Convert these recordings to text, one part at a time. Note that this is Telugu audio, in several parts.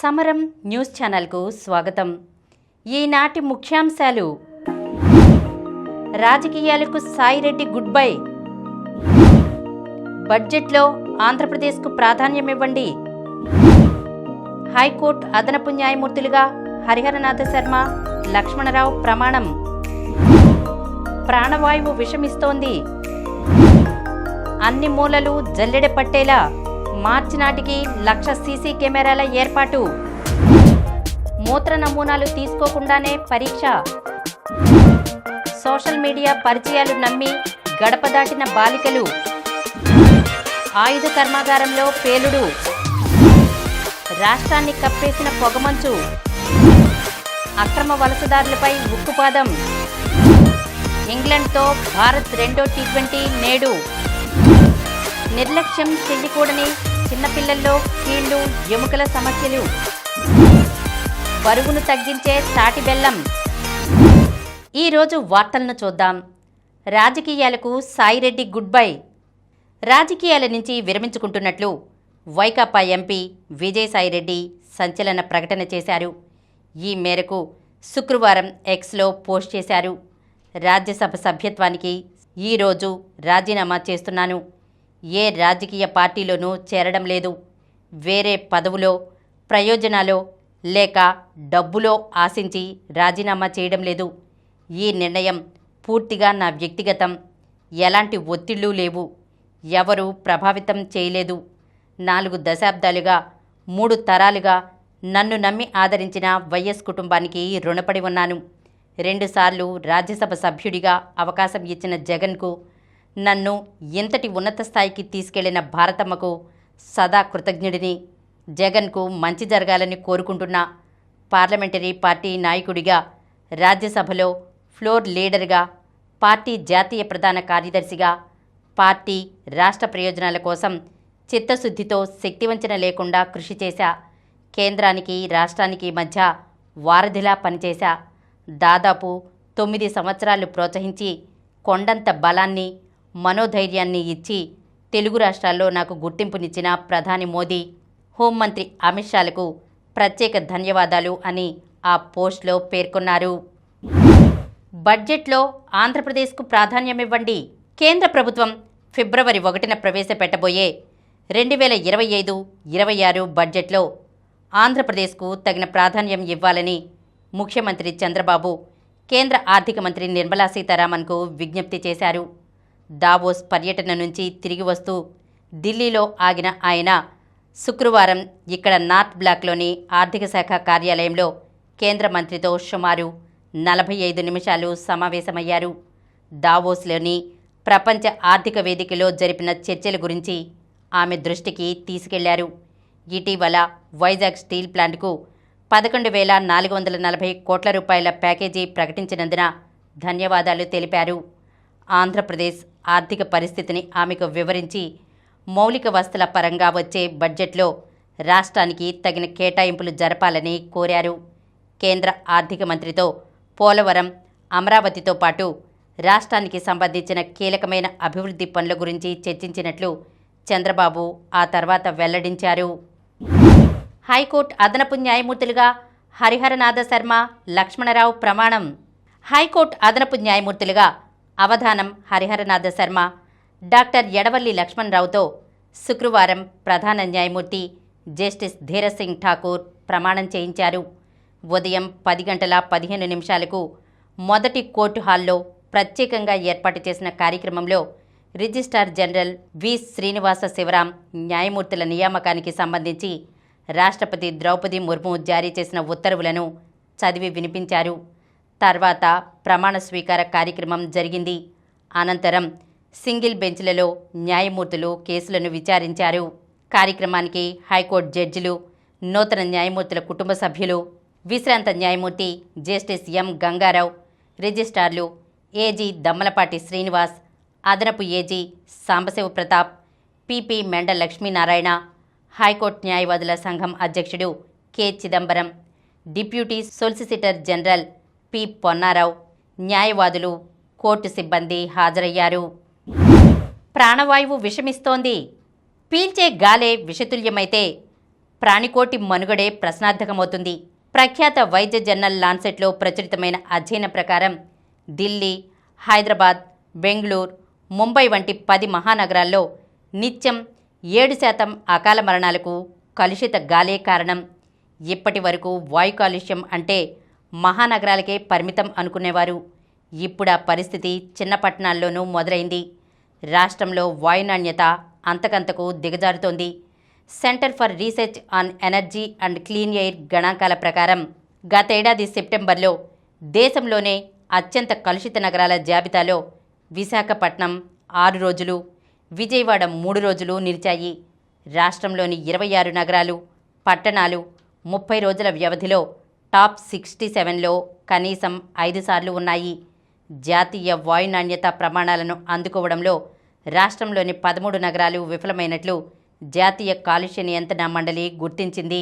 సమరం న్యూస్ ఛానల్కు స్వాగతం. ఈనాటి ముఖ్యాంశాలు: రాజకీయాలకు సాయిరెడ్డి గుడ్ బై, బడ్జెట్లో ఆంధ్రప్రదేశ్కు ప్రాధాన్యమివ్వండి, హైకోర్టు అదనపు న్యాయమూర్తులుగా హరిహరనాథ శర్మ, లక్ష్మణరావు ప్రమాణం, ప్రాణవాయువు విషమిస్తోంది, అన్ని మూలలు జల్లెడ పట్టేలా మార్చి నాటికి 1,00,000 సీసీ కెమెరాల ఏర్పాటు, మూత్ర నమూనాలు తీసుకోకుండానే పరీక్ష, సోషల్ మీడియా పరిచయాలు నమ్మి గడప దాటిన బాలికలు, ఆయుధ కర్మాగారంలో పేలుడు, రాష్ట్రాన్ని కప్పేసిన పొగమంచు, అక్రమ వలసదారులపై ఉక్కుపాదం, ఇంగ్లండ్తో భారత్ రెండో టీ20 నేడు, నిర్లక్ష్యం చెయ్యకూడని చిన్నపిల్లల్లో కీళ్లు ఎముకల సమస్యలు, బరువును తగ్గించే తాటి బెల్లం. ఈరోజు వార్తలను చూద్దాం. రాజకీయాలకు సాయిరెడ్డి గుడ్ బై. రాజకీయాల నుంచి విరమించుకుంటున్నట్లు వైకాపా ఎంపీ విజయసాయిరెడ్డి సంచలన ప్రకటన చేశారు. ఈ మేరకు శుక్రవారం ఎక్స్లో పోస్ట్ చేశారు. రాజ్యసభ సభ్యత్వానికి ఈరోజు రాజీనామా చేస్తున్నాను. ఏ రాజకీయ పార్టీలోనూ చేరడం లేదు. వేరే పదవులో, ప్రయోజనాలో లేక డబ్బులో ఆశించి రాజీనామా చేయడం లేదు. ఈ నిర్ణయం పూర్తిగా నా వ్యక్తిగతం. ఎలాంటి ఒత్తిళ్లు లేవు. ఎవరూ ప్రభావితం చేయలేదు. 4 దశాబ్దాలుగా 3 తరాలుగా నన్ను నమ్మి ఆదరించిన వైఎస్ కుటుంబానికి రుణపడి ఉన్నాను. 2 సార్లు రాజ్యసభ సభ్యుడిగా అవకాశం ఇచ్చిన జగన్కు, నన్ను ఇంతటి ఉన్నత స్థాయికి తీసుకెళ్లిన భారతమ్మకు సదా కృతజ్ఞుడిని. జగన్కు మంచి జరగాలని కోరుకుంటున్నా. పార్లమెంటరీ పార్టీ నాయకుడిగా, రాజ్యసభలో ఫ్లోర్ లీడర్గా, పార్టీ జాతీయ ప్రధాన కార్యదర్శిగా పార్టీ రాష్ట్ర ప్రయోజనాల కోసం చిత్తశుద్ధితో శక్తివంచన లేకుండా కృషి చేశా. కేంద్రానికి రాష్ట్రానికి మధ్య వారధిలా పనిచేశా. దాదాపు 9 సంవత్సరాలు ప్రోత్సహించి కొండంత బలాన్ని, మనోధైర్యాన్ని ఇచ్చి తెలుగు రాష్ట్రాల్లో నాకు గుర్తింపునిచ్చిన ప్రధాని మోదీ, హోంమంత్రి అమిత్ షాలకు ప్రత్యేక ధన్యవాదాలు అని ఆ పోస్ట్లో పేర్కొన్నారు. బడ్జెట్లో ఆంధ్రప్రదేశ్కు ప్రాధాన్యమివ్వండి. కేంద్ర ప్రభుత్వం ఫిబ్రవరి 1న ప్రవేశపెట్టబోయే 2025-26 బడ్జెట్లో ఆంధ్రప్రదేశ్కు తగిన ప్రాధాన్యం ఇవ్వాలని ముఖ్యమంత్రి చంద్రబాబు కేంద్ర ఆర్థిక మంత్రి నిర్మలా సీతారామన్కు విజ్ఞప్తి చేశారు. దావోస్ పర్యటన నుంచి తిరిగి వస్తూ ఢిల్లీలో ఆగిన ఆయన శుక్రవారం ఇక్కడ నార్త్ బ్లాక్లోని ఆర్థిక శాఖ కార్యాలయంలో కేంద్ర మంత్రితో సుమారు 45 నిమిషాలు సమావేశమయ్యారు. దావోస్లోని ప్రపంచ ఆర్థిక వేదికలో జరిపిన చర్చల గురించి ఆమె దృష్టికి తీసుకెళ్లారు. ఇటీవల వైజాగ్ స్టీల్ ప్లాంట్కు 11,440 కోట్ల రూపాయల ప్యాకేజీ ప్రకటించినందున ధన్యవాదాలు తెలిపారు. ఆంధ్రప్రదేశ్ ఆర్థిక పరిస్థితిని ఆమెకు వివరించి మౌలిక వసతుల పరంగా వచ్చే బడ్జెట్లో రాష్ట్రానికి తగిన కేటాయింపులు జరపాలని కోరారు. కేంద్ర ఆర్థిక మంత్రితో పోలవరం, అమరావతితో పాటు రాష్ట్రానికి సంబంధించిన కీలకమైన అభివృద్ధి పనుల గురించి చర్చించినట్లు చంద్రబాబు ఆ తర్వాత వెల్లడించారు. హైకోర్టు అదనపు న్యాయమూర్తులుగా హరిహరనాథ శర్మ, లక్ష్మణరావు ప్రమాణం. హైకోర్టు అదనపు న్యాయమూర్తులుగా అవధానం హరిహరనాథ శర్మ, డాక్టర్ యడవల్లి లక్ష్మణరావుతో శుక్రవారం ప్రధాన న్యాయమూర్తి జస్టిస్ ధీరజ్ సింగ్ ఠాకూర్ ప్రమాణం చేయించారు. ఉదయం 10:15 మొదటి కోర్టు హాల్లో ప్రత్యేకంగా ఏర్పాటు చేసిన కార్యక్రమంలో రిజిస్ట్రార్ జనరల్ వి శ్రీనివాస శివరాం న్యాయమూర్తుల నియామకానికి సంబంధించి రాష్ట్రపతి ద్రౌపది ముర్ము జారీ చేసిన ఉత్తర్వులను చదివి వినిపించారు. తర్వాత ప్రమాణ స్వీకార కార్యక్రమం జరిగింది. అనంతరం సింగిల్ బెంచ్లలో న్యాయమూర్తులు కేసులను విచారించారు. కార్యక్రమానికి హైకోర్టు జడ్జిలు, నూతన న్యాయమూర్తుల కుటుంబ సభ్యులు, విశ్రాంత న్యాయమూర్తి జస్టిస్ ఎం గంగారావు, రిజిస్ట్రార్లు ఏజీ దమ్మలపాటి శ్రీనివాస్, అదనపు AG Sambasiva Pratap, PP Menda Lakshminarayana, high court న్యాయవాదుల సంఘం అధ్యక్షుడు K Chidambaram, deputy solicitor general P Ponnarao, న్యాయవాదులు, కోర్టు సిబ్బంది హాజరయ్యారు. ప్రాణవాయువు విషమిస్తోంది. పీల్చే గాలే విషతుల్యమైతే ప్రాణికోటి మనుగడే ప్రశ్నార్థకమవుతుంది. ప్రఖ్యాత వైద్య జర్నల్ లాన్సెట్లో ప్రచురితమైన అధ్యయనం ప్రకారం ఢిల్లీ, హైదరాబాద్, బెంగళూరు, ముంబై వంటి 10 మహానగరాల్లో నిత్యం 7% అకాల మరణాలకు కలుషిత గాలే కారణం. ఇప్పటి వరకు వాయు కాలుష్యం అంటే మహానగరాలకే పరిమితం అనుకునేవారు. ఇప్పుడు ఆ పరిస్థితి చిన్న పట్టణాల్లోనూ మొదలైంది. రాష్ట్రంలో వాయు నాణ్యత అంతకంతకు దిగజారుతోంది. Centre for Research on Energy and Clean Air గణాంకాల ప్రకారం గతేడాది సెప్టెంబర్లో దేశంలోనే అత్యంత కలుషిత నగరాల జాబితాలో విశాఖపట్నం 6 రోజులు, విజయవాడ 3 రోజులు నిలిచాయి. రాష్ట్రంలోని 26 నగరాలు, పట్టణాలు 30 రోజుల వ్యవధిలో టాప్ 67లో కనీసం 5 సార్లు ఉన్నాయి. జాతీయ వాయు నాణ్యత ప్రమాణాలను అందుకోవడంలో రాష్ట్రంలోని 13 నగరాలు విఫలమైనట్లు జాతీయ కాలుష్య నియంత్రణ మండలి గుర్తించింది.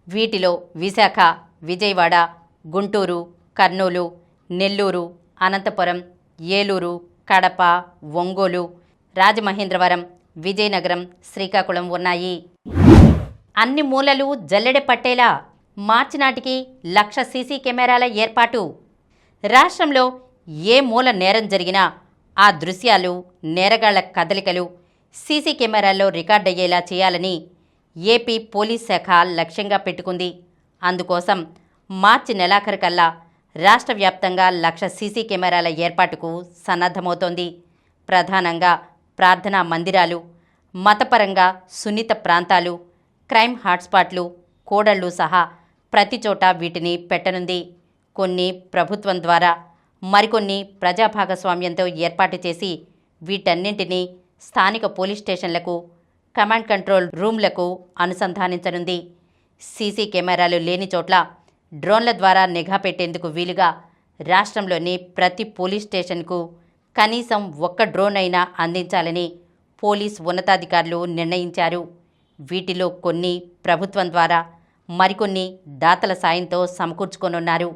వీటిలో విశాఖ, విజయవాడ, గుంటూరు, కర్నూలు, నెల్లూరు, అనంతపురం, ఏలూరు, కడప, ఒంగోలు, రాజమహేంద్రవరం, విజయనగరం, శ్రీకాకుళం ఉన్నాయి. అన్ని మూలలు జల్లెడ పట్టేలా మార్చి నాటికి 1,00,000 సీసీ కెమెరాల ఏర్పాటు. రాష్ట్రంలో ఏ మూల నేరం జరిగినా ఆ దృశ్యాలు, నేరగాళ్ల కదలికలు సీసీ కెమెరాల్లో రికార్డయ్యేలా చేయాలని ఏపీ పోలీస్ శాఖ లక్ష్యంగా పెట్టుకుంది. అందుకోసం మార్చి నెలాఖరుకల్లా రాష్ట్ర వ్యాప్తంగా 1,00,000 సీసీ కెమెరాల ఏర్పాటుకు సన్నద్ధమవుతోంది. ప్రధానంగా ప్రార్థనా మందిరాలు, మతపరంగా సున్నిత ప్రాంతాలు, క్రైమ్ హాట్స్పాట్లు, కూడళ్లు సహా ప్రతి చోట వీటిని పెట్టనుంది. కొన్ని ప్రభుత్వం ద్వారా, మరికొన్ని ప్రజా భాగస్వామ్యంతో ఏర్పాటు చేసి వీటన్నింటినీ స్థానిక పోలీస్ స్టేషన్లకు, కమాండ్ కంట్రోల్ రూమ్లకు అనుసంధానించనుంది. సీసీ కెమెరాలు లేని చోట్ల డ్రోన్ల ద్వారా నిఘా పెట్టేందుకు వీలుగా రాష్ట్రంలోని ప్రతి పోలీస్ స్టేషన్కు కనీసం 1 డ్రోన్ అయినా అందించాలని పోలీస్ ఉన్నతాధికారులు నిర్ణయించారు. వీటిలో కొన్ని ప్రభుత్వం ద్వారా, మరికొన్ని దాతల సాయంతో సమకూర్చుకోనున్నారు.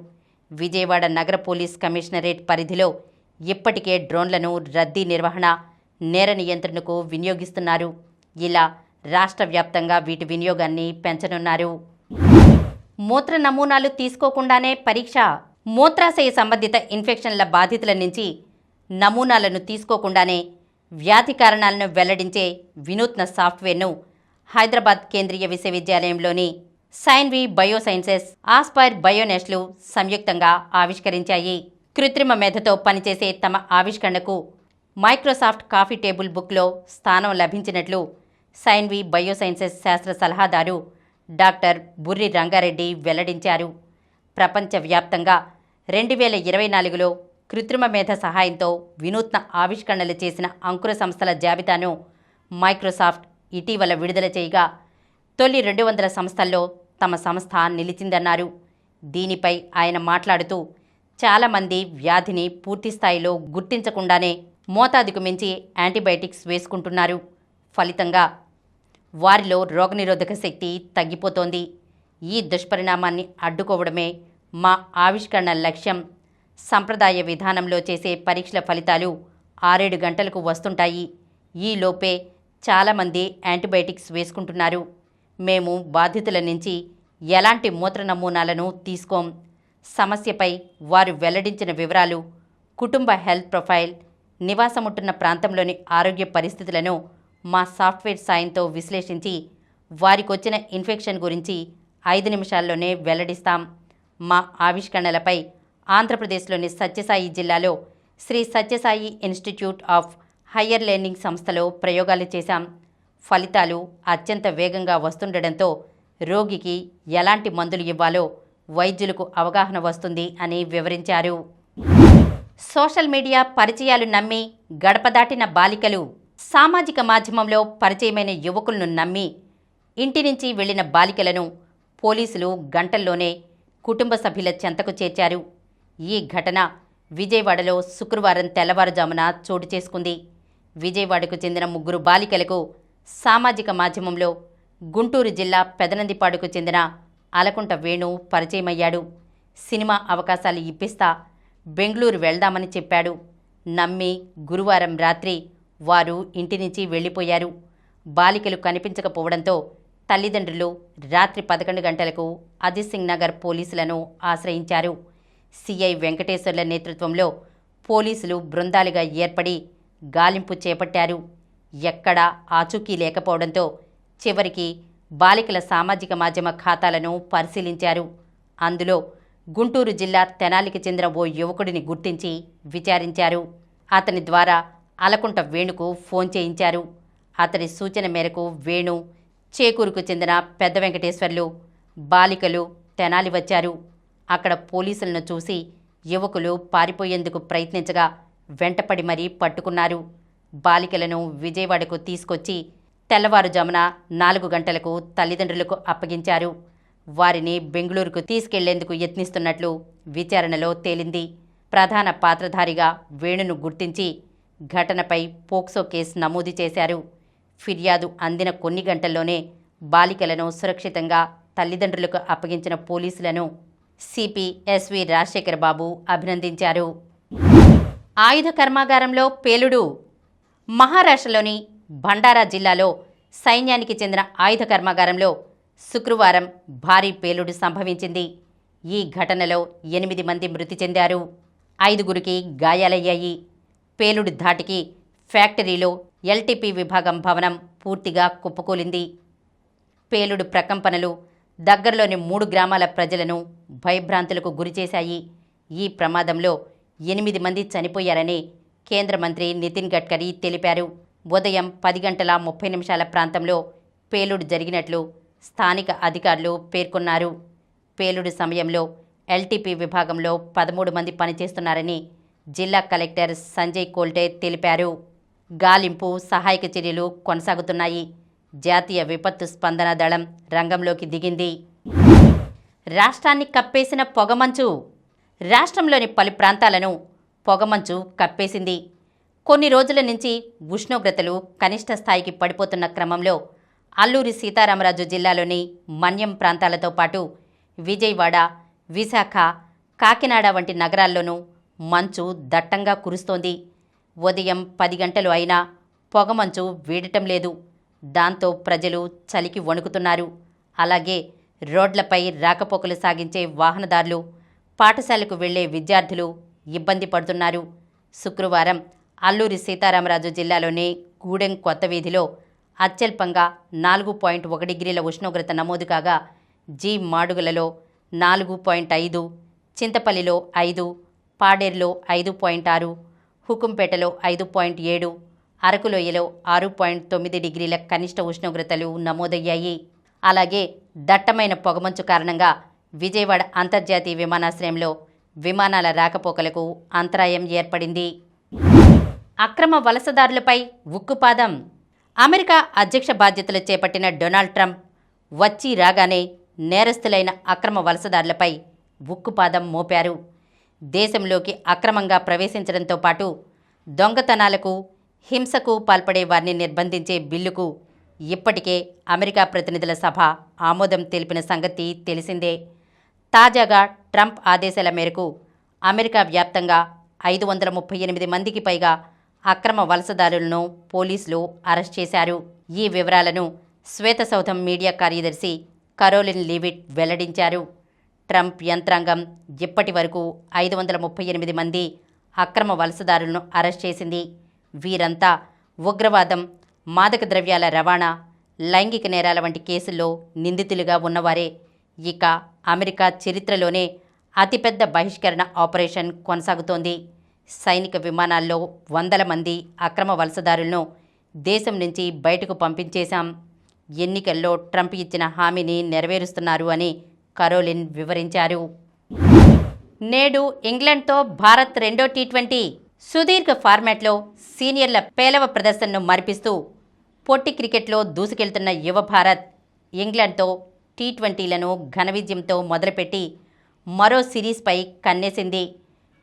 విజయవాడ నగర పోలీస్ కమిషనరేట్ పరిధిలో ఇప్పటికే డ్రోన్లను రద్దీ నిర్వహణ, నేర నియంత్రణకు వినియోగిస్తున్నారు. ఇలా రాష్ట్ర వ్యాప్తంగా వీటి వినియోగాన్ని పెంచనున్నారు. మూత్ర నమూనాలు తీసుకోకుండానే పరీక్ష. మూత్రాశయ సంబంధిత ఇన్ఫెక్షన్ల బాధితుల నుంచి నమూనాలను తీసుకోకుండానే వ్యాధి కారణాలను వెల్లడించే వినూత్న సాఫ్ట్వేర్ను హైదరాబాద్ కేంద్రీయ విశ్వవిద్యాలయంలోని సైన్వి బయోసైన్సెస్, ఆస్పైర్ బయోనెస్ట్లు సంయుక్తంగా ఆవిష్కరించాయి. కృత్రిమ మేధతో పనిచేసే తమ ఆవిష్కరణకు మైక్రోసాఫ్ట్ కాఫీ టేబుల్ బుక్లో స్థానం లభించినట్లు సైన్వి బయోసైన్సెస్ శాస్త్ర సలహాదారు డాక్టర్ బుర్రి రంగారెడ్డి వెల్లడించారు. ప్రపంచవ్యాప్తంగా 2024లో కృత్రిమ మేధ సహాయంతో వినూత్న ఆవిష్కరణలు చేసిన అంకుర సంస్థల జాబితాను మైక్రోసాఫ్ట్ ఇటీవల విడుదల చేయగా తొలి 200 సంస్థల్లో తమ సంస్థ నిలిచిందన్నారు. దీనిపై ఆయన మాట్లాడుతూ చాలామంది వ్యాధిని పూర్తిస్థాయిలో గుర్తించకుండానే మోతాదుకు మించి యాంటీబయాటిక్స్ వేసుకుంటున్నారు. ఫలితంగా వారిలో రోగనిరోధక శక్తి తగ్గిపోతోంది. ఈ దుష్పరిణామాన్ని అడ్డుకోవడమే మా ఆవిష్కరణ లక్ష్యం. సంప్రదాయ విధానంలో చేసే పరీక్షల ఫలితాలు 6-7 గంటలకు వస్తుంటాయి. ఈ లోపే చాలామంది యాంటీబయాటిక్స్ వేసుకుంటున్నారు. మేము బాధితుల నుంచి ఎలాంటి మూత్ర నమూనాలను తీసుకోం. సమస్యపై వారు వెల్లడించిన వివరాలు, కుటుంబ హెల్త్ ప్రొఫైల్, నివాసముంటున్న ప్రాంతంలోని ఆరోగ్య పరిస్థితులను మా సాఫ్ట్వేర్ సాయంతో విశ్లేషించి వారికొచ్చిన ఇన్ఫెక్షన్ గురించి 5 నిమిషాల్లోనే వెల్లడిస్తాం. మా ఆవిష్కరణలపై ఆంధ్రప్రదేశ్లోని సత్యసాయి జిల్లాలో Sri Sathya Sai institute of higher learning సంస్థలో ప్రయోగాలు చేశాం. ఫలితాలు అత్యంత వేగంగా వస్తుండడంతో రోగికి ఎలాంటి మందులు ఇవ్వాలో వైద్యులకు అవగాహన వస్తుంది అని వివరించారు. సోషల్ మీడియా పరిచయాలు నమ్మి గడప దాటిన బాలికలు. సామాజిక మాధ్యమంలో పరిచయమైన యువకులను నమ్మి ఇంటి నుంచి వెళ్లిన బాలికలను పోలీసులు గంటల్లోనే కుటుంబ సభ్యుల చెంతకు చేర్చారు. ఈ ఘటన విజయవాడలో శుక్రవారం తెల్లవారుజామున చోటు చేసుకుంది. విజయవాడకు చెందిన 3 బాలికలకు సామాజిక మాధ్యమంలో గుంటూరు జిల్లా పెదనందిపాడుకు చెందిన అలకుంట వేణు పరిచయమయ్యాడు. సినిమా అవకాశాలు ఇప్పిస్తా బెంగళూరు వెళ్దామని చెప్పాడు. నమ్మి గురువారం రాత్రి వారు ఇంటి నుంచి వెళ్లిపోయారు. బాలికలు కనిపించకపోవడంతో తల్లిదండ్రులు రాత్రి 11 గంటలకు అజిత్ సింగ్ నగర్ పోలీసులను ఆశ్రయించారు. సిఐ వెంకటేశ్వర్ల నేతృత్వంలో పోలీసులు బృందాలుగా ఏర్పడి గాలింపు చేపట్టారు. ఎక్కడా ఆచూకీ లేకపోవడంతో చివరికి బాలికల సామాజిక మాధ్యమ ఖాతాలను పరిశీలించారు. అందులో గుంటూరు జిల్లా తెనాలికి చెందిన ఓ యువకుడిని గుర్తించి విచారించారు. అతని ద్వారా అలకుంట వేణుకు ఫోన్ చేయించారు. అతడి సూచన మేరకు వేణు, చేకూరుకు చెందిన పెద్ద వెంకటేశ్వర్లు బాలికలు తెనాలి వచ్చారు. అక్కడ పోలీసులను చూసి యువకులు పారిపోయేందుకు ప్రయత్నించగా వెంటపడి మరీ పట్టుకున్నారు. బాలికలను విజయవాడకు తీసుకొచ్చి తెల్లవారుజామున 4 గంటలకు తల్లిదండ్రులకు అప్పగించారు. వారిని బెంగళూరుకు తీసుకెళ్లేందుకు యత్నిస్తున్నట్లు విచారణలో తేలింది. ప్రధాన పాత్రధారిగా వేణును గుర్తించి ఘటనపై పోక్సో కేసు నమోదు చేశారు. ఫిర్యాదు అందిన కొన్ని గంటల్లోనే బాలికలను సురక్షితంగా తల్లిదండ్రులకు అప్పగించిన పోలీసులను సిపి ఎస్వి రాజశేఖర్ బాబు అభినందించారు. ఆయుధ కర్మాగారంలో పేలుడు. మహారాష్ట్రలోని భండారా జిల్లాలో సైన్యానికి చెందిన ఆయుధ కర్మాగారంలో శుక్రవారం భారీ పేలుడు సంభవించింది. ఈ ఘటనలో 8 మంది మృతి చెందారు, 5గురికి గాయాలయ్యాయి. పేలుడు ధాటికి ఫ్యాక్టరీలో ఎల్టీపీ విభాగం భవనం పూర్తిగా కుప్పకూలింది. పేలుడు ప్రకంపనలు దగ్గరలోని 3 గ్రామాల ప్రజలను భయభ్రాంతులకు గురిచేశాయి. ఈ ప్రమాదంలో 8 మంది చనిపోయారని కేంద్ర మంత్రి నితిన్ గడ్కరీ తెలిపారు. ఉదయం 10:30 ప్రాంతంలో పేలుడు జరిగినట్లు స్థానిక అధికారులు పేర్కొన్నారు. పేలుడు సమయంలో ఎల్టీపీ విభాగంలో 13 మంది పనిచేస్తున్నారని జిల్లా కలెక్టర్ సంజయ్ కోల్టే తెలిపారు. గాలింపు, సహాయక చర్యలు కొనసాగుతున్నాయి. జాతీయ విపత్తు స్పందన దళం రంగంలోకి దిగింది. రాష్ట్రాన్ని కప్పేసిన పొగమంచు. రాష్ట్రంలోని పలు ప్రాంతాలను పొగమంచు కప్పేసింది. కొన్ని రోజుల నుంచి ఉష్ణోగ్రతలు కనిష్ట స్థాయికి పడిపోతున్న క్రమంలో అల్లూరి సీతారామరాజు జిల్లాలోని మన్యం ప్రాంతాలతో పాటు విజయవాడ, విశాఖ, కాకినాడ వంటి నగరాల్లోనూ మంచు దట్టంగా కురుస్తోంది. ఉదయం 10 గంటలు అయినా పొగమంచు వీడటం లేదు. దాంతో ప్రజలు చలికి వణుకుతున్నారు. అలాగే రోడ్లపై రాకపోకలు సాగించే వాహనదారులు, పాఠశాలకు వెళ్లే విద్యార్థులు ఇబ్బంది పడుతున్నారు. శుక్రవారం అల్లూరి సీతారామరాజు జిల్లాలోని గూడెం కొత్త వీధిలో అత్యల్పంగా 4.1 డిగ్రీల ఉష్ణోగ్రత నమోదు కాగా జి మాడుగులలో 4.5, చింతపల్లిలో 5, పాడేరులో 5.6, హుకుంపేటలో 5.7, అరకులోయలో 6.9 డిగ్రీల కనిష్ట ఉష్ణోగ్రతలు నమోదయ్యాయి. అలాగే దట్టమైన పొగమంచు కారణంగా విజయవాడ అంతర్జాతీయ విమానాశ్రయంలో విమానాల రాకపోకలకు అంతరాయం ఏర్పడింది. అక్రమ వలసదారులపై ఉక్కుపాదం. అమెరికా అధ్యక్ష బాధ్యతలు చేపట్టిన డొనాల్డ్ ట్రంప్ వచ్చి రాగానే నేరస్తులైన అక్రమ వలసదారులపై ఉక్కుపాదం మోపారు. దేశంలోకి అక్రమంగా ప్రవేశించడంతో పాటు దొంగతనాలకు, హింసకు పాల్పడే వారిని నిర్బంధించే బిల్లుకు ఇప్పటికే అమెరికా ప్రతినిధుల సభ ఆమోదం తెలిపిన సంగతి తెలిసిందే. తాజాగా ట్రంప్ ఆదేశాల మేరకు అమెరికా వ్యాప్తంగా 538 మందికి పైగా అక్రమ వలసదారులను పోలీసులు అరెస్ట్ చేశారు. ఈ వివరాలను శ్వేతసౌధం మీడియా కార్యదర్శి కరోలిన్ లీవిట్ వెల్లడించారు. ట్రంప్ యంత్రాంగం ఇప్పటి వరకు 538 మంది అక్రమ వలసదారులను అరెస్ట్ చేసింది. వీరంతా ఉగ్రవాదం, మాదక ద్రవ్యాల రవాణా, లైంగిక నేరాల వంటి కేసుల్లో నిందితులుగా ఉన్నవారే. ఇక అమెరికా చరిత్రలోనే అతిపెద్ద బహిష్కరణ ఆపరేషన్ కొనసాగుతోంది. సైనిక విమానాల్లో 100 మంది అక్రమ వలసదారులను దేశం నుంచి బయటకు పంపించేశాం. ఎన్నికల్లో ట్రంప్ ఇచ్చిన హామీని నెరవేరుస్తున్నారు అని కరోలిన్ వివరించారు. నేడు ఇంగ్లాండ్తో భారత్ రెండో టీ20. సుదీర్ఘ ఫార్మాట్లో సీనియర్ల పేలవ ప్రదర్శనను మరిపిస్తూ పొట్టి క్రికెట్లో దూసుకెళ్తున్న యువ భారత్ ఇంగ్లాండ్తో టీ20లను ఘన విజయంతో మొదలుపెట్టి మరో సిరీస్పై కన్నేసింది.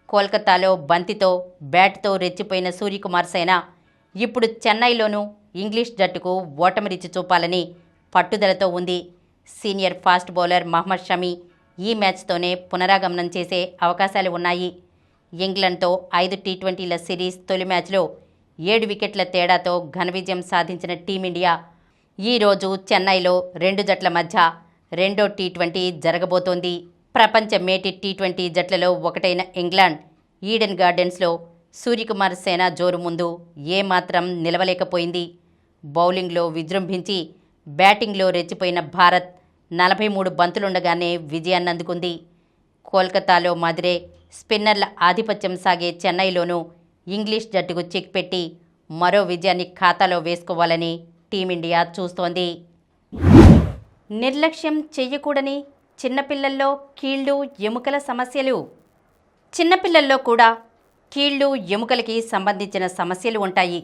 కోల్కతాలో బంతితో, బ్యాట్తో రెచ్చిపోయిన సూర్యకుమార్ సేన ఇప్పుడు చెన్నైలోనూ ఇంగ్లీష్ జట్టుకు ఓటమి రుచి చూపాలని పట్టుదలతో ఉంది. Senior fast bowler Mohammed Shami ఈ మ్యాచ్తోనే పునరాగమనం చేసే అవకాశాలు ఉన్నాయి. ఇంగ్లండ్తో 5 టీ20ల సిరీస్ తొలి మ్యాచ్లో 7 వికెట్ల తేడాతో ఘన విజయం సాధించిన టీమిండియా ఈరోజు చెన్నైలో రెండు జట్ల మధ్య రెండో టీ20 జరగబోతోంది. ప్రపంచ మేటి టీ20 జట్లలో ఒకటైన ఇంగ్లాండ్ ఈడెన్ గార్డెన్స్లో సూర్యకుమార్ సేన జోరు ముందు ఏమాత్రం నిలవలేకపోయింది. బౌలింగ్లో విజృంభించి బ్యాటింగ్లో రెచ్చిపోయిన భారత్ 43 బంతులుండగానే విజయాన్ని అందుకుంది. కోల్కతాలో మాదిరే స్పిన్నర్ల ఆధిపత్యం సాగే చెన్నైలోనూ ఇంగ్లీష్ జట్టుకు చెక్ పెట్టి మరో విజయాన్ని ఖాతాలో వేసుకోవాలని టీమిండియా చూస్తోంది. నిర్లక్ష్యం చెయ్యకూడని చిన్నపిల్లల్లో కీళ్లు ఎముకల సమస్యలు. చిన్నపిల్లల్లో కూడా కీళ్లు ఎముకలకి సంబంధించిన సమస్యలు ఉంటాయి.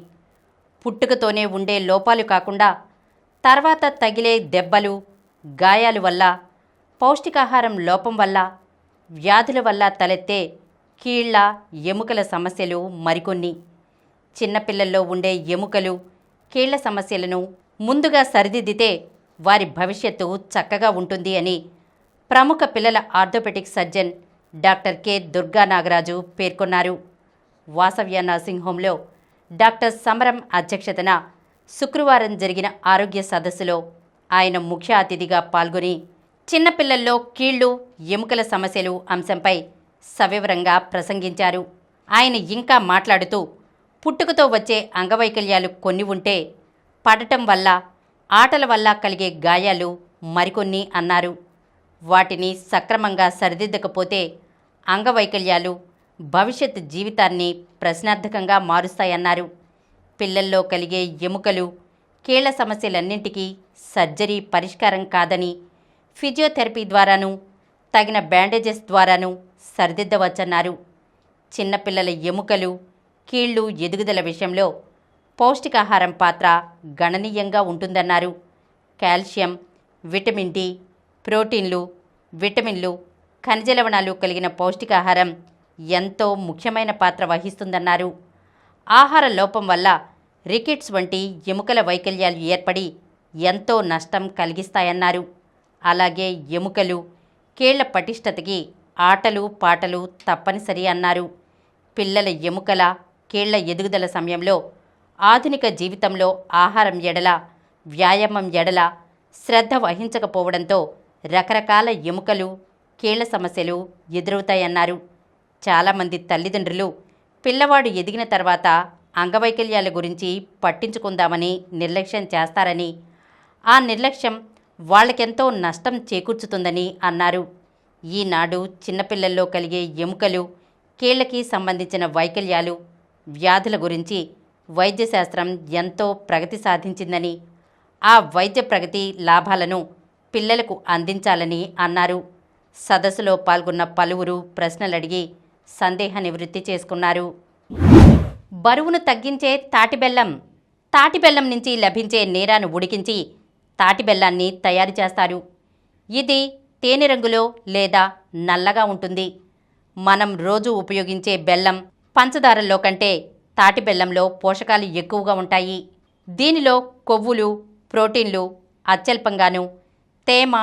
పుట్టుకతోనే ఉండే లోపాలు కాకుండా తర్వాత తగిలే దెబ్బలు, గాయాలు వల్ల, పౌష్టికాహారం లోపం వల్ల, వ్యాధుల వల్ల తలెత్తే కీళ్ల ఎముకల సమస్యలు మరికొన్ని. చిన్నపిల్లల్లో ఉండే ఎముకలు, కీళ్ల సమస్యలను ముందుగా సరిదిద్దితే వారి భవిష్యత్తు చక్కగా ఉంటుంది అని ప్రముఖ పిల్లల orthopaedic surgeon doctor K Durga Nagaraju పేర్కొన్నారు. వాసవ్య నర్సింగ్ హోంలో డాక్టర్ సమరం అధ్యక్షతన శుక్రవారం జరిగిన ఆరోగ్య సదస్సులో ఆయన ముఖ్య అతిథిగా పాల్గొని చిన్నపిల్లల్లో కీళ్లు ఎముకల సమస్యలు అంశంపై సవివరంగా ప్రసంగించారు. ఆయన ఇంకా మాట్లాడుతూ పుట్టుకతో వచ్చే అంగవైకల్యాలు కొన్ని ఉంటే పడటం వల్ల, ఆటల వల్ల కలిగే గాయాలు మరికొన్ని అన్నారు. వాటిని సక్రమంగా సరిదిద్దకపోతే అంగవైకల్యాలు భవిష్యత్ జీవితాన్ని ప్రశ్నార్థకంగా మారుస్తాయన్నారు. పిల్లల్లో కలిగే ఎముకలు, కీళ్ల సమస్యలన్నింటికీ సర్జరీ పరిష్కారం కాదని, ఫిజియోథెరపీ ద్వారాను, తగిన బ్యాండేజెస్ ద్వారాను సరిదిద్దవచ్చన్నారు. చిన్నపిల్లల ఎముకలు, కీళ్లు ఎదుగుదల విషయంలో పౌష్టికాహారం పాత్ర గణనీయంగా ఉంటుందన్నారు. కాల్షియం, విటమిన్ డి, ప్రోటీన్లు, విటమిన్లు, ఖనిజ లవణాలు కలిగిన పౌష్టికాహారం ఎంతో ముఖ్యమైన పాత్ర వహిస్తుందన్నారు. ఆహార లోపం వల్ల రికెట్స్ వంటి ఎముకల వైకల్యాలు ఏర్పడి ఎంతో నష్టం కలిగిస్తాయన్నారు. అలాగే ఎముకలు, కీళ్ల పటిష్టతకి ఆటలు పాటలు తప్పనిసరి అన్నారు. పిల్లల ఎముకల, కీళ్ల ఎదుగుదల సమయంలో ఆధునిక జీవితంలో ఆహారం ఎడల, వ్యాయామం ఎడల శ్రద్ధ వహించకపోవడంతో రకరకాల ఎముకలు, కీళ్ల సమస్యలు ఎదురవుతాయన్నారు. చాలామంది తల్లిదండ్రులు పిల్లవాడు ఎదిగిన తర్వాత అంగవైకల్యాల గురించి పట్టించుకుందామని నిర్లక్ష్యం చేస్తారని, ఆ నిర్లక్ష్యం వాళ్ళకెంతో నష్టం చేకూర్చుతుందని అన్నారు. ఈనాడు చిన్నపిల్లల్లో కలిగే ఎముకలు, కీళ్లకి సంబంధించిన వైకల్యాలు, వ్యాధుల గురించి వైద్యశాస్త్రం ఎంతో ప్రగతి సాధించిందని, ఆ వైద్య ప్రగతి లాభాలను పిల్లలకు అందించాలని అన్నారు. సదస్సులో పాల్గొన్న పలువురు ప్రశ్నలడిగి సందేహ నివృత్తి చేసుకున్నారు. బరువును తగ్గించే తాటిబెల్లం. తాటిబెల్లం నుంచి లభించే నీరాను ఉడికించి తాటిబెల్లాన్ని తయారు చేస్తారు. ఇది తేనె రంగులో లేదా నల్లగా ఉంటుంది. మనం రోజు ఉపయోగించే బెల్లం, పంచదారల్లో కంటే తాటిబెల్లంలో పోషకాలు ఎక్కువగా ఉంటాయి. దీనిలో కొవ్వులు, ప్రోటీన్లు అత్యల్పంగాను, తేమ,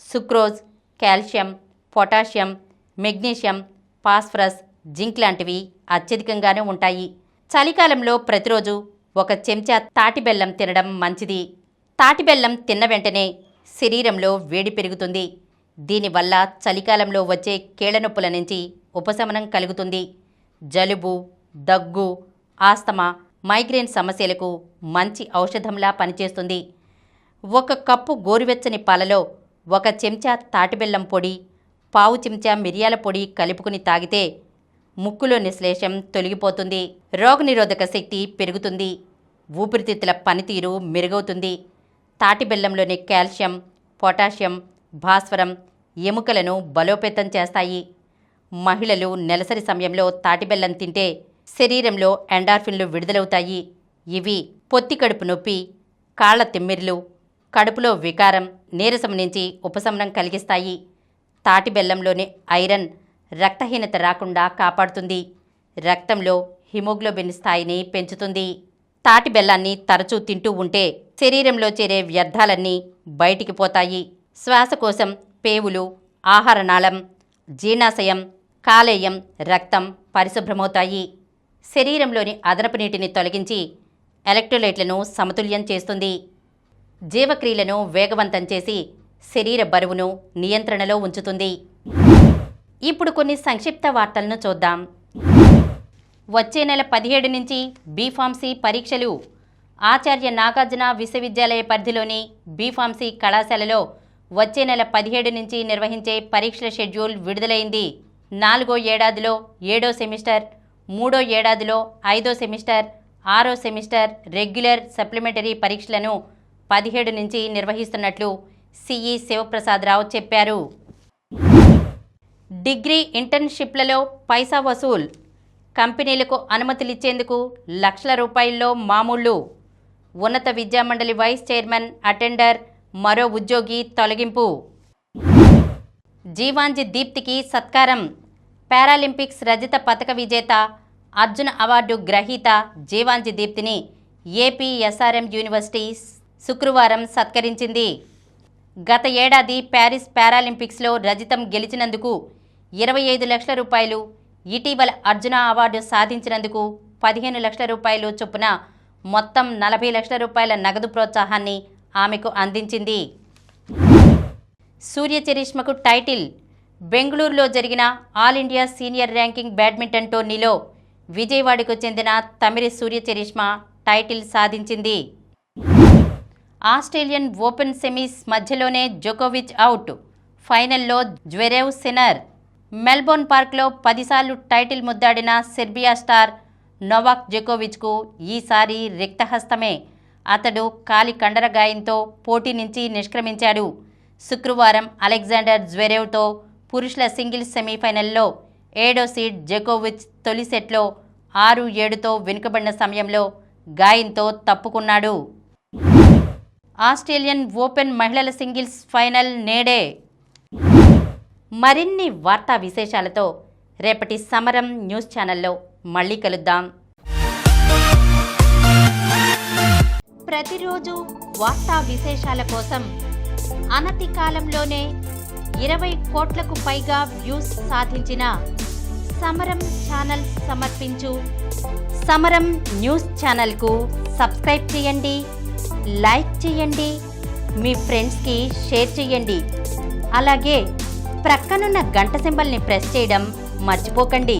sucrose, calcium, potassium, magnesium, phosphorus, zinc లాంటివి అత్యధికంగానే ఉంటాయి. చలికాలంలో ప్రతిరోజు 1 చెంచా తాటిబెల్లం తినడం మంచిది. తాటిబెల్లం తిన్న వెంటనే శరీరంలో వేడి పెరుగుతుంది. దీనివల్ల చలికాలంలో వచ్చే కీళ్లనొప్పుల నుంచి ఉపశమనం కలుగుతుంది. జలుబు, దగ్గు, ఆస్తమా, మైగ్రేన్ సమస్యలకు మంచి ఔషధంలా పనిచేస్తుంది. 1 కప్పు గోరువెచ్చని పాలలో 1 చెంచా తాటిబెల్లం పొడి, పావు చెంచా మిరియాల పొడి కలుపుకుని తాగితే ముక్కులోని శ్లేషం తొలగిపోతుంది. రోగనిరోధక శక్తి పెరుగుతుంది. ఊపిరితిత్తుల పనితీరు మెరుగవుతుంది. తాటిబెల్లంలోని కాల్షియం, పొటాషియం, భాస్వరం ఎముకలను బలోపేతం చేస్తాయి. మహిళలు నెలసరి సమయంలో తాటిబెల్లం తింటే శరీరంలో ఎండార్ఫిన్లు విడుదలవుతాయి. ఇవి పొత్తి కడుపు నొప్పి, కాళ్ల తిమ్మిర్లు, కడుపులో వికారం, నీరసం నుంచి ఉపశమనం కలిగిస్తాయి. తాటిబెల్లంలోని ఐరన్ రక్తహీనత రాకుండా కాపాడుతుంది. రక్తంలో హిమోగ్లోబిన్ స్థాయిని పెంచుతుంది. తాటిబెల్లాన్ని తరచూ తింటూ ఉంటే శరీరంలో చేరే వ్యర్థాలన్నీ బయటికి పోతాయి. శ్వాసకోశం, పేవులు, ఆహారనాళం, జీర్ణాశయం, కాలేయం, రక్తం పరిశుభ్రమవుతాయి. శరీరంలోని అదనపు నీటిని తొలగించి ఎలక్ట్రోలైట్లను సమతుల్యం చేస్తుంది. జీవక్రియలను వేగవంతం చేసి శరీర బరువును నియంత్రణలో ఉంచుతుంది. ఇప్పుడు కొన్ని సంక్షిప్త వార్తలను చూద్దాం. వచ్చే నెల 17 నుంచి బీఫార్మసీ పరీక్షలు. ఆచార్య నాగార్జున విశ్వవిద్యాలయ పరిధిలోని బీఫార్మసీ కళాశాలలో వచ్చే నెల 17 నుంచి నిర్వహించే పరీక్షల షెడ్యూల్ విడుదలైంది. 4వ ఏడాదిలో 7వ సెమిస్టర్, 3వ ఏడాదిలో 5వ సెమిస్టర్, 6వ సెమిస్టర్ రెగ్యులర్ సప్లిమెంటరీ పరీక్షలను 17 నుంచి నిర్వహిస్తున్నట్లు సిఈ శివప్రసాదరావు చెప్పారు. డిగ్రీ ఇంటర్న్షిప్లలో పైసా వసూల్. కంపెనీలకు అనుమతులిచ్చేందుకు లక్షల రూపాయల్లో మామూళ్లు. ఉన్నత విద్యామండలి వైస్ చైర్మన్ అటెండర్ మరో ఉద్యోగి తొలగింపు. జీవాంజీ దీప్తికి సత్కారం. పారాలింపిక్స్ రజత పతక విజేత, అర్జున అవార్డు గ్రహీత జీవాంజీ దీప్తిని ఏపీ ఎస్ఆర్ఎం యూనివర్సిటీ శుక్రవారం సత్కరించింది. గత ఏడాది ప్యారిస్ పారాలింపిక్స్లో రజతం గెలిచినందుకు 25 లక్షల రూపాయలు, ఇటీవల అర్జున అవార్డు సాధించినందుకు 15 లక్షల రూపాయలు చొప్పున మొత్తం 40 లక్షల రూపాయల నగదు ప్రోత్సాహాన్ని ఆమెకు అందించింది. సూర్య చరిష్మకు టైటిల్. బెంగళూరులో జరిగిన all India senior ranking badminton టోర్నీలో విజయవాడకు చెందిన తమిరి సూర్య చరిష్మ టైటిల్ సాధించింది. ఆస్ట్రేలియన్ ఓపెన్ సెమీస్ మధ్యలోనే జోకోవిచ్ అవుట్. ఫైనల్లో జ్వెరేవ్ సిన్నర్. మెల్బోర్న్ పార్క్లో 10 సార్లు టైటిల్ ముద్దాడిన సెర్బియా స్టార్ నోవాక్ జోకోవిచ్కు ఈసారి రిక్తహస్తమే. అతడు కాలి కండర గాయంతో పోటీ నుంచి నిష్క్రమించాడు. శుక్రవారం అలెగ్జాండర్ జ్వెరేవ్తో పురుషుల సింగిల్స్ సెమీఫైనల్లో 7వ సీడ్ జోకోవిచ్ తొలి సెట్లో 6-7తో వెనుకబడిన సమయంలో గాయంతో తప్పుకున్నాడు. ఆస్ట్రేలియన్ ఓపెన్ మహిళల సింగిల్స్ ఫైనల్ నేడే. మరిన్ని వార్తా విశేషాలతో రేపటి సమరం న్యూస్ ఛానల్లో మళ్ళీ కలుద్దాం. ప్రతిరోజు వార్తా విశేషాల కోసం అనతి కాలంలోనే 20 కోట్లకు పైగా వ్యూస్ సాధించిన సమరం ఛానల్ సమర్పించు సమరం న్యూస్ ఛానల్కు సబ్స్క్రైబ్ చేయండి, లైక్ చేయండి, మీ ఫ్రెండ్స్కి షేర్ చేయండి. అలాగే ప్రక్కనున్న గంట సింబల్ని ప్రెస్ చేయడం మర్చిపోకండి.